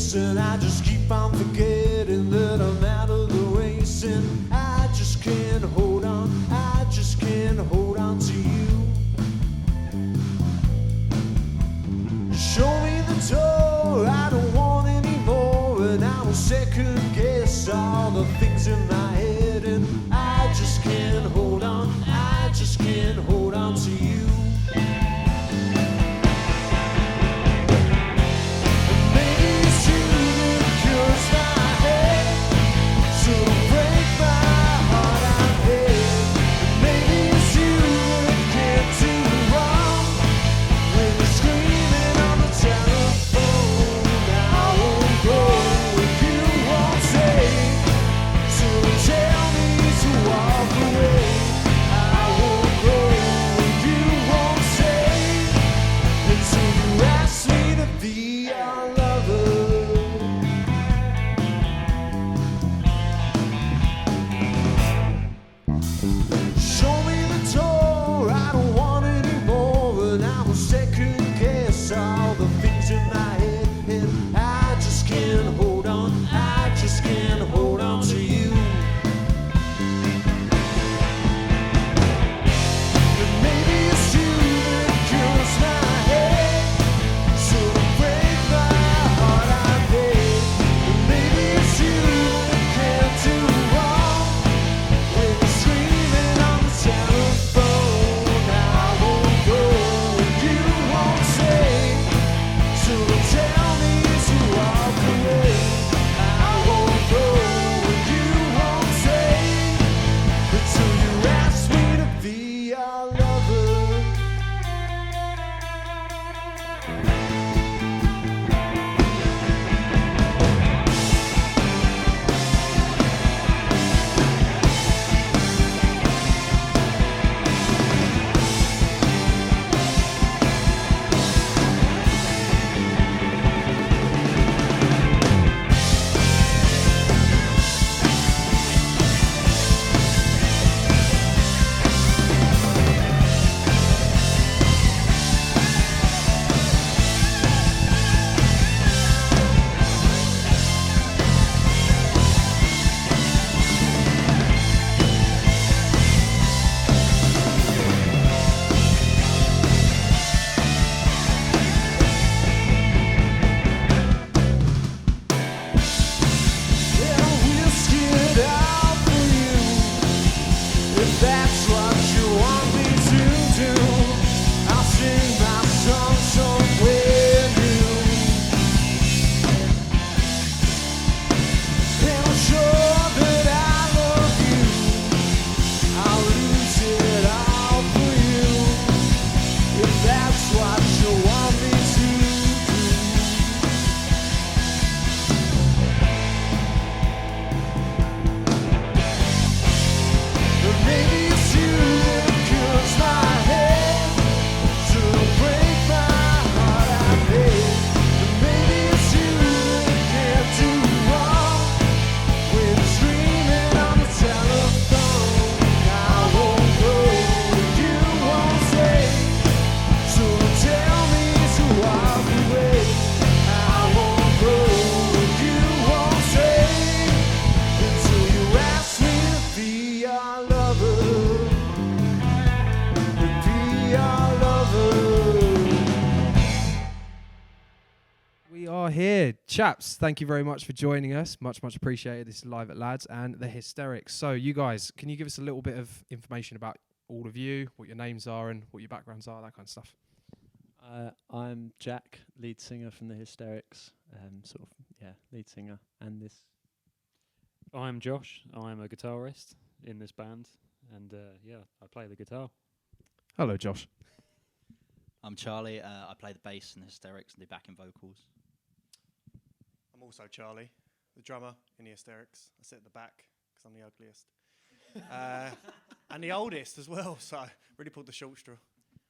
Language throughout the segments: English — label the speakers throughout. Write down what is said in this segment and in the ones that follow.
Speaker 1: chasing. I just keep on forgetting that I'm out of the race, and I just can't hold on. I just can't hold on to you. Show me the door, I don't want any more, and I will second guess all the things in my head, and I just can't hold on. I just can't hold on to you.
Speaker 2: Chaps, thank you very much for joining us. Much appreciated. This is Live at Lads and the Hysterics. So you guys, can you give us a little bit of information about all of you, what your names are and what your backgrounds are, that kind of stuff?
Speaker 3: I'm Jack, lead singer from the Hysterics, lead singer. And this.
Speaker 4: I'm Josh. I'm a guitarist in this band, and I play the guitar.
Speaker 2: Hello, Josh.
Speaker 5: I'm Charlie. I play the bass in the Hysterics and do backing vocals.
Speaker 6: I'm also Charlie, the drummer in the Hysterics. I sit at the back because I'm the ugliest. And the oldest as well, so I really pulled the short straw.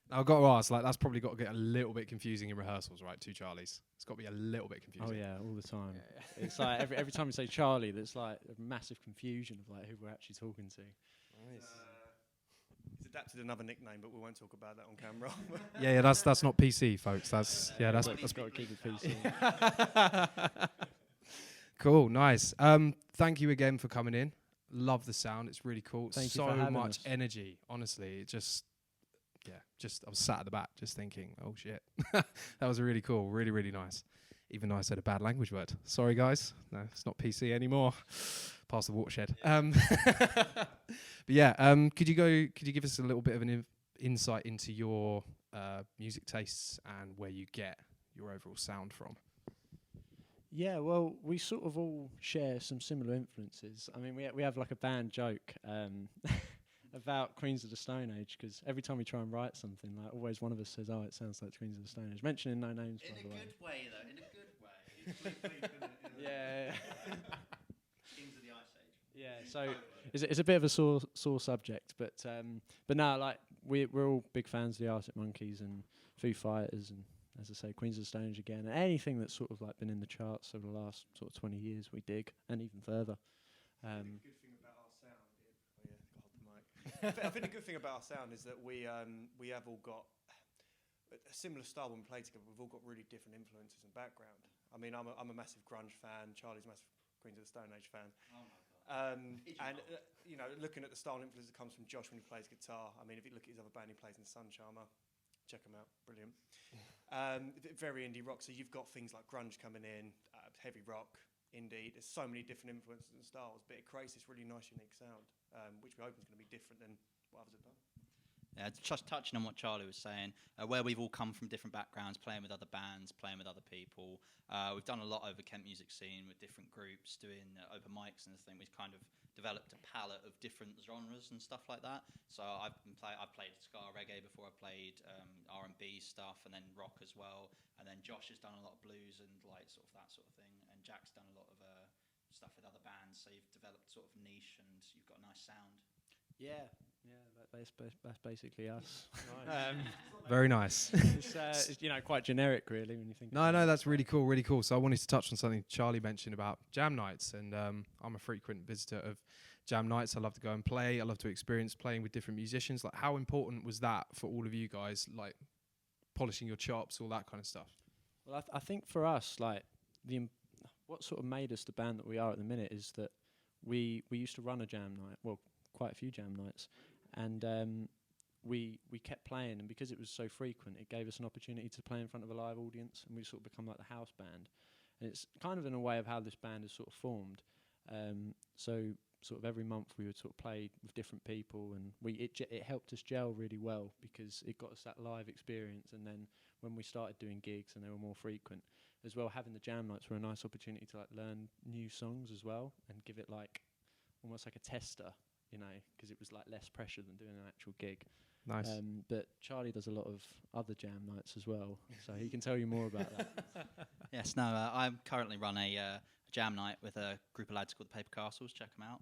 Speaker 2: I've got to ask, that's probably got to get a little bit confusing in rehearsals, right? Two Charlies. It's got to be a little bit confusing.
Speaker 3: Oh yeah, all the time. Yeah. It's like every time you say Charlie, there's like a massive confusion of who we're actually talking to.
Speaker 2: Nice.
Speaker 7: Is
Speaker 6: adapted another nickname, but we won't talk about that on camera.
Speaker 2: Yeah, that's not PC, folks. That's
Speaker 3: That's got to keep it PC.
Speaker 2: cool. Nice. Thank you again for coming in. Love the sound. It's really cool.
Speaker 3: Thank you
Speaker 2: so
Speaker 3: for having
Speaker 2: much
Speaker 3: us.
Speaker 2: energy. Honestly, it just I was sat at the back just thinking, oh shit, that was really cool. Really, really nice. Even though I said a bad language word. Sorry, guys. No, it's not PC anymore. Past the watershed. But yeah, could you give us a little bit of an insight into your music tastes and where you get your overall sound from?
Speaker 3: Yeah, well, we sort of all share some similar influences. I mean, we have like a band joke about Queens of the Stone Age, because every time we try and write something, like always one of us says, "Oh, it sounds like Queens of the Stone Age." Mentioning no names, by the way.
Speaker 5: In a good way, though. In a good way.
Speaker 3: Yeah.
Speaker 5: Kings of the Ice Age.
Speaker 3: Yeah, so it's a bit of a sore subject, but no, like we're all big fans of the Arctic Monkeys and Foo Fighters, and as I say, Queens of the Stone Age again, and anything that's sort of like been in the charts over the last sort of 20 years, we dig, and even further.
Speaker 6: I think the good thing about our sound, I think the good thing about our sound is that we have all got a similar style when we play together. We've all got really different influences and background. I mean, I'm a massive grunge fan. Charlie's a massive Queens of the Stone Age fan.
Speaker 5: Oh my god.
Speaker 6: You know, looking at the style and influence that comes from Josh when he plays guitar. I mean, if you look at his other band, he plays in Sun Charmer. Check him out, brilliant. Very indie rock. So you've got things like grunge coming in, heavy rock, indie. There's so many different influences and styles, but it creates this really nice, unique sound, which we hope is going to be different than what others have done.
Speaker 5: Yeah, just touching on what Charlie was saying, where we've all come from different backgrounds, playing with other bands, playing with other people. We've done a lot over Kent Music Scene with different groups, doing open mics and thing. We've kind of developed a palette of different genres and stuff like that. So I played ska reggae before. I played R&B stuff and then rock as well. And then Josh has done a lot of blues and like sort of that sort of thing. And Jack's done a lot of stuff with other bands. So you've developed sort of niche and you've got a nice sound.
Speaker 3: Yeah, that's basically us.
Speaker 2: Very nice.
Speaker 3: It's quite generic, really, when you think.
Speaker 2: No, that's really cool, really cool. So I wanted to touch on something Charlie mentioned about jam nights, and I'm a frequent visitor of jam nights. I love to go and play. I love to experience playing with different musicians. Like, how important was that for all of you guys? Like, polishing your chops, all that kind of stuff.
Speaker 3: Well, I think for us, like what sort of made us the band that we are at the minute is that we used to run a jam night. Well, quite a few jam nights, and we kept playing, and because it was so frequent, it gave us an opportunity to play in front of a live audience, and we sort of become like the house band. And it's kind of in a way of how this band is sort of formed. So sort of every month we would sort of play with different people, and it helped us gel really well because it got us that live experience. And then when we started doing gigs and they were more frequent as well, having the jam nights were a nice opportunity to like learn new songs as well and give it like almost like a tester, because it was like less pressure than doing an actual gig.
Speaker 2: Nice.
Speaker 3: But Charlie does a lot of other jam nights as well, so he can tell you more about that.
Speaker 5: Yes, no, I currently run a jam night with a group of lads called the Paper Castles. Check them out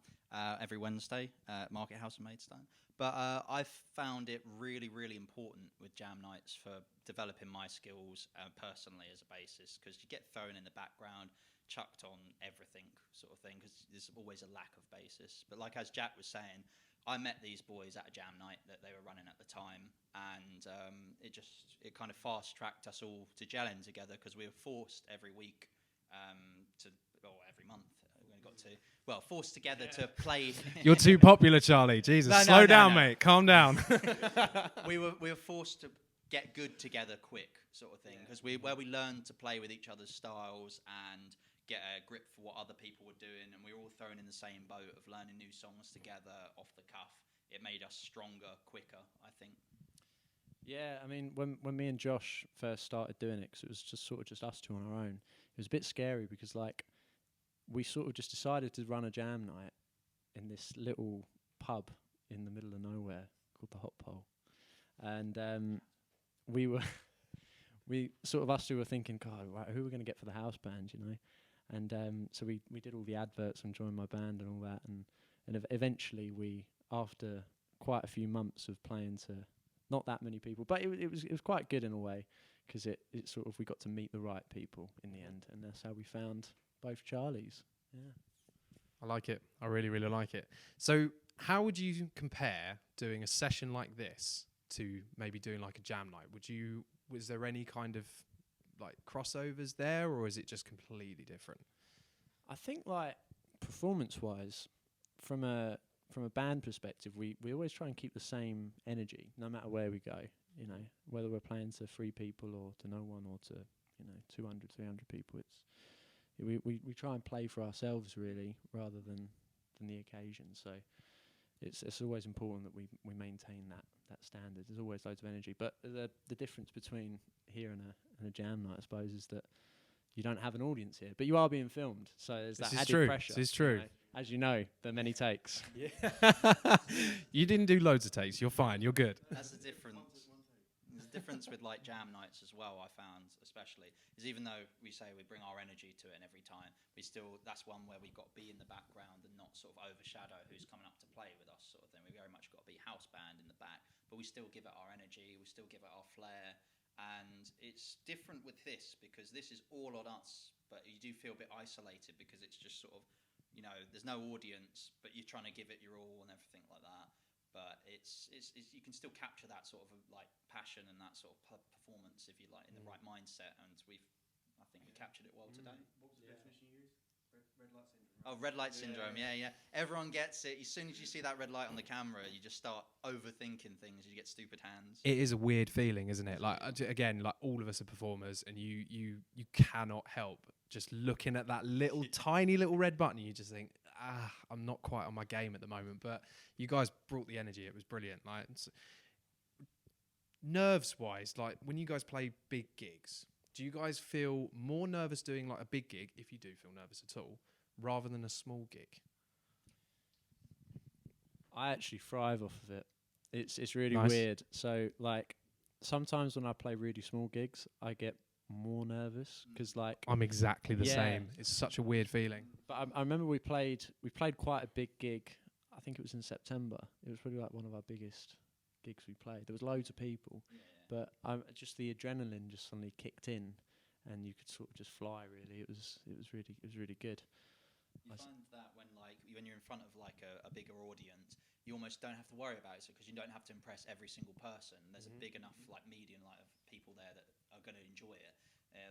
Speaker 5: every Wednesday at Market House in Maidstone. But I've found it really, really important with jam nights for developing my skills personally as a bassist, because you get thrown in the background, chucked on everything sort of thing, because there's always a lack of bassists. But like as Jack was saying, I met these boys at a jam night that they were running at the time, and it kind of fast-tracked us all to gelling together, because we were forced every week every month. We only got to forced together to play.
Speaker 2: You're too popular, Charlie. Jesus,
Speaker 5: No,
Speaker 2: slow down,
Speaker 5: no.
Speaker 2: mate. Calm down.
Speaker 5: we were forced to get good together quick, sort of thing, because we learned to play with each other's styles and get a grip for what other people were doing, and we were all thrown in the same boat of learning new songs together off the cuff. It made us stronger, quicker, I think.
Speaker 3: Yeah, I mean, when me and Josh first started doing it, because it was just us two on our own, it was a bit scary because like we sort of just decided to run a jam night in this little pub in the middle of nowhere called the Hot Pole, and we sort of us two were thinking, God, right, who are we going to get for the house band, And so we did all the adverts and joined my band and all that, and eventually we, after quite a few months of playing to not that many people, but it was quite good in a way, because it sort of we got to meet the right people in the end, and that's how we found both Charlies. Yeah.
Speaker 2: I like it. I really, really like it. So how would you compare doing a session like this to maybe doing like a jam night? Was there any kind of like crossovers there, or is it just completely different?
Speaker 3: I think like performance-wise, from a band perspective, we always try and keep the same energy no matter where we go. You know, whether we're playing to 3 people or to no one or to 200, 300 people. We try and play for ourselves really, rather than the occasion. So it's always important that we maintain that standard. There's always loads of energy, but the difference between here and a jam night, I suppose, is that you don't have an audience here, but you are being filmed, so there's that added pressure.
Speaker 2: This is true.
Speaker 3: As you know, there are many takes.
Speaker 2: Yeah. You didn't do loads of takes. You're fine. You're good.
Speaker 5: That's the difference. There's a difference with like jam nights as well. I found, especially, is even though we say we bring our energy to it, and every time that's one where we've got to be in the background and not sort of overshadow who's coming up to play with us, sort of thing. We very much got to be house band in the back, but we still give it our energy. We still give it our flair. And it's different with this because this is all on us, but you do feel a bit isolated because it's just sort of, there's no audience, but you're trying to give it your all and everything like that. But it's you can still capture that sort of like passion and that sort of performance if you like in the right mindset. And I think we captured it well today.
Speaker 6: What was the definition you used? Red light syndrome.
Speaker 5: Oh, red light syndrome. Yeah. Everyone gets it. As soon as you see that red light on the camera, you just start overthinking things. You get stupid hands.
Speaker 2: It is a weird feeling, isn't it? Like again, like all of us are performers, and you cannot help just looking at that little tiny little red button. You just think, I'm not quite on my game at the moment. But you guys brought the energy. It was brilliant. Like nerves wise, like when you guys play big gigs, do you guys feel more nervous doing like a big gig, if you do feel nervous at all, rather than a small gig?
Speaker 3: I actually thrive off of it. It's really
Speaker 2: Nice.
Speaker 3: weird. So like sometimes when I play really small gigs, I get more nervous because like
Speaker 2: I'm exactly the
Speaker 3: Yeah.
Speaker 2: same. It's such a weird feeling.
Speaker 3: But I remember we played quite a big gig. I think it was in September. It was probably like one of our biggest gigs we played. There was loads of people, but just the adrenaline just suddenly kicked in, and you could sort of just fly. Really, it was really good.
Speaker 5: You find that when you're in front of like a bigger audience, you almost don't have to worry about it, because you don't have to impress every single person. There's a big enough like median like of people there that are going to enjoy it.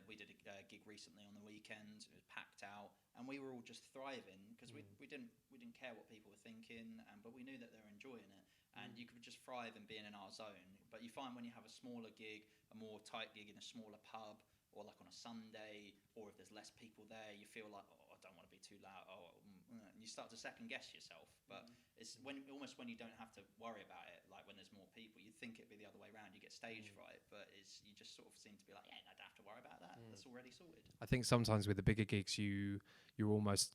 Speaker 5: We did a gig recently on the weekend. It was packed out, and we were all just thriving because we didn't care what people were thinking, but we knew that they were enjoying it. And you could just thrive in being in our zone. But you find when you have a smaller gig, a more tight gig in a smaller pub, or like on a Sunday, or if there's less people there, you feel like, I don't want to be too loud. And you start to second guess yourself. But it's almost when you don't have to worry about it, like when there's more people, you'd think it'd be the other way around. You get stage fright, but you just sort of seem to be like, I don't have to worry about that. That's already sorted.
Speaker 2: I think sometimes with the bigger gigs, you're almost,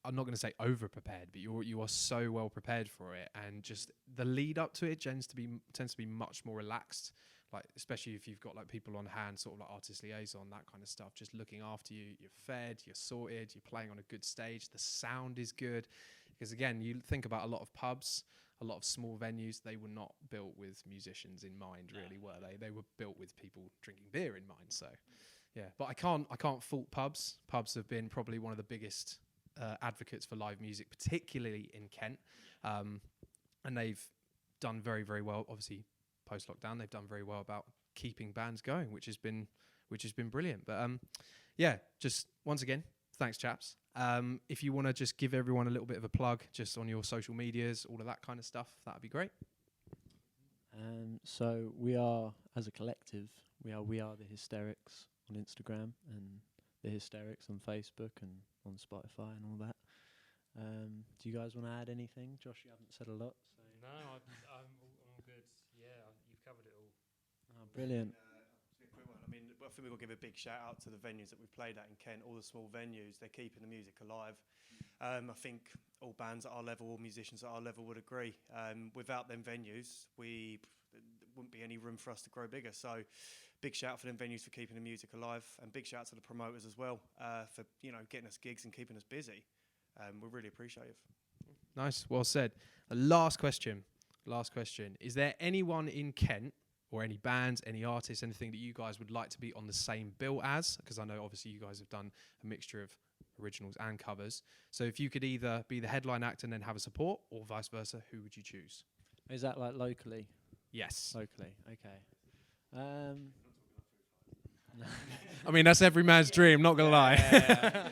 Speaker 2: I'm not going to say over prepared, but you are so well prepared for it, and just the lead up to it tends to be much more relaxed. Like especially if you've got like people on hand, sort of like artist liaison, that kind of stuff, just looking after you. You're fed, you're sorted, you're playing on a good stage. The sound is good, because again, you think about a lot of pubs, a lot of small venues. They were not built with musicians in mind, really, were they? They were built with people drinking beer in mind. So, yeah. But I can't fault pubs. Pubs have been probably one of the biggest advocates for live music, particularly in Kent, and they've done very, very well. Obviously, post lockdown, they've done very well about keeping bands going, which has been brilliant. But yeah, just once again, thanks, chaps. If you want to just give everyone a little bit of a plug, just on your social medias, all of that kind of stuff, that'd be great.
Speaker 3: So we are, as a collective, we are the Hysterics on Instagram, and the Hysterics on Facebook and on Spotify and all that. Do you guys want to add anything? Josh, you haven't said a lot. So.
Speaker 4: No, I'm all good. Yeah, you've covered it all.
Speaker 3: Oh, brilliant.
Speaker 6: Just a quick one. I mean, I think we've got to give a big shout out to the venues that we've played at in Kent, all the small venues. They're keeping the music alive. I think all bands at our level, all musicians at our level would agree. Without them venues, there wouldn't be any room for us to grow bigger. So big shout out for them venues for keeping the music alive, and big shout out to the promoters as well for getting us gigs and keeping us busy. We really appreciate it.
Speaker 2: Nice, well said. Last question. Is there anyone in Kent, or any bands, any artists, anything that you guys would like to be on the same bill as? Because I know obviously you guys have done a mixture of originals and covers. So if you could either be the headline act and then have a support, or vice versa, who would you choose?
Speaker 3: Is that like locally?
Speaker 2: Yes.
Speaker 3: Locally, okay.
Speaker 2: I mean, that's every man's dream, not going to lie.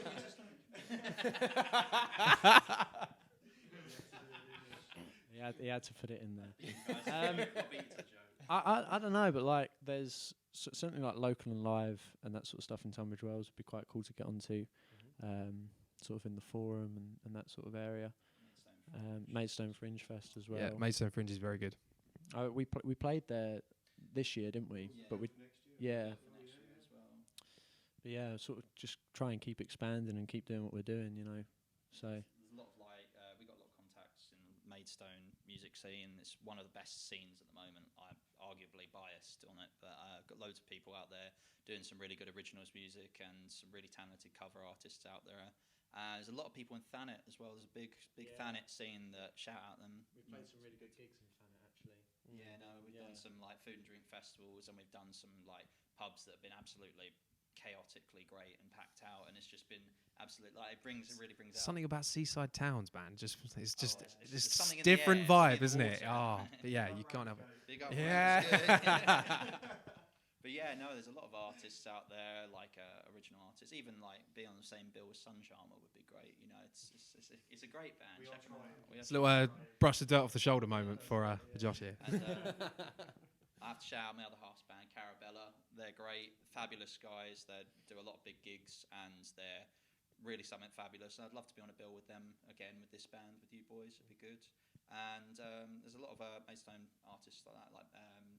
Speaker 3: He had to put it in there. I don't know, but like there's certainly like local and live and that sort of stuff in Tunbridge Wells would be quite cool to get onto, sort of in the forum and that sort of area. Maidstone Fringe Fest as well.
Speaker 2: Yeah, Maidstone Fringe is very good.
Speaker 3: We played there this year, didn't we?
Speaker 5: Yeah.
Speaker 3: But we But yeah, sort of just try and keep expanding and keep doing what we're doing, you know. So
Speaker 5: There's a lot of like we got a lot of contacts in the Maidstone music scene. It's one of the best scenes at the moment. I'm arguably biased on it, but got loads of people out there doing some really good originals music and some really talented cover artists out there. There's a lot of people in Thanet as well. There's a big Thanet scene that shout out them.
Speaker 3: we've played some really good gigs in Thanet actually.
Speaker 5: Yeah, no, we've done some like food and drink festivals, and we've done some like pubs that have been absolutely chaotically great and packed out, and it's just been absolute like it really brings out
Speaker 2: Something about seaside towns, man. It's just
Speaker 5: there's
Speaker 2: it's
Speaker 5: something in the
Speaker 2: different
Speaker 5: air,
Speaker 2: vibe, isn't
Speaker 5: something in
Speaker 2: it?
Speaker 5: the
Speaker 2: Oh,
Speaker 5: water.
Speaker 2: but yeah, you can't have it.
Speaker 5: Big up
Speaker 2: Yeah.
Speaker 5: But yeah, no, there's a lot of artists out there, like original artists. Even like being on the same bill as Suncharmer would be great. You know, it's a great band. Check 'em out.
Speaker 2: It's a little brush the dirt off the shoulder moment for Josh here.
Speaker 5: And, I have to shout out my other half's band, Carabella. They're great, fabulous guys. They do a lot of big gigs, and they're really something fabulous. And I'd love to be on a bill with them again with this band, with you boys. It'd be good. And there's a lot of Maidstone artists like that. Like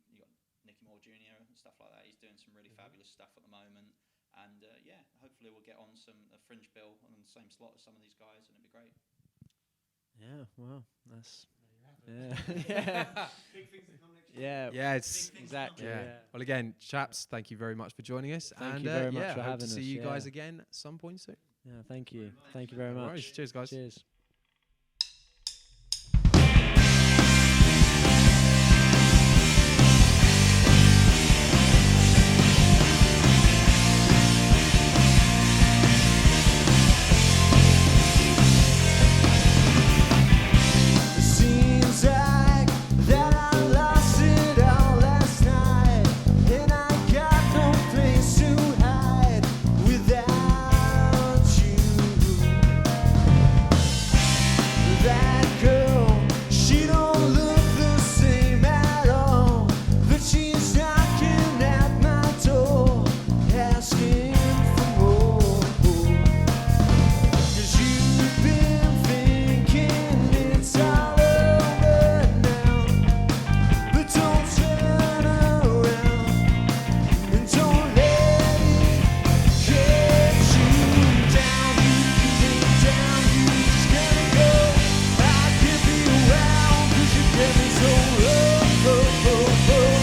Speaker 5: you got Nicky Moore Jr. and stuff like that. He's doing some really fabulous stuff at the moment. And yeah, hopefully we'll get on a fringe bill on the same slot as some of these guys, and it'd be great.
Speaker 3: Yeah, well, that's yeah.
Speaker 6: Big things to come next year.
Speaker 3: Yeah,
Speaker 2: Yeah, it's
Speaker 3: exactly.
Speaker 2: yeah.
Speaker 3: Yeah.
Speaker 2: Well, again, chaps, thank you very much for joining us.
Speaker 3: Thank
Speaker 2: and
Speaker 3: you very much
Speaker 2: yeah,
Speaker 3: for
Speaker 2: hope
Speaker 3: having
Speaker 2: to see
Speaker 3: us,
Speaker 2: you guys
Speaker 3: yeah.
Speaker 2: again at some point soon.
Speaker 3: Yeah, thank you. Thank you very
Speaker 2: No
Speaker 3: much.
Speaker 2: worries. Cheers, guys.
Speaker 3: Cheers.
Speaker 1: It seems like that I lost it all last night, and I got no place to hide without you. That girl, she don't look the same at all, but she's knocking at my door, asking for more. 'Cause you've been thinking it's all over now, but don't turn around and don't let it get you down. You can lay down, you just gotta go. I can't be around 'cause you get me so low, so low.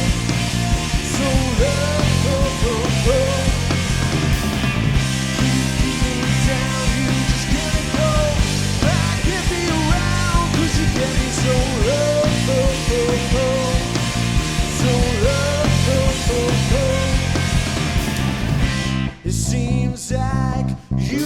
Speaker 1: It seems like you